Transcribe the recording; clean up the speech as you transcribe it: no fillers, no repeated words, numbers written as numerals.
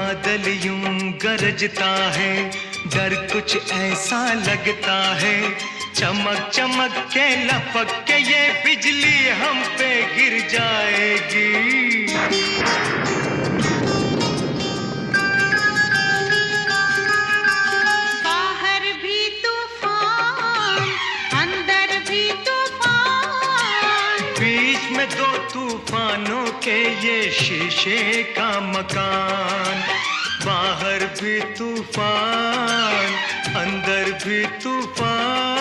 बादल यूं गरजता है, डर कुछ ऐसा लगता है, चमक चमक के लपक के ये बिजली हम पे गिर जाएगी। बाहर भी तूफान, अंदर भी तूफान, बीच में दो तूफानों के ये शीशे का मकान। बाहर भी तूफान, अंदर भी तूफान।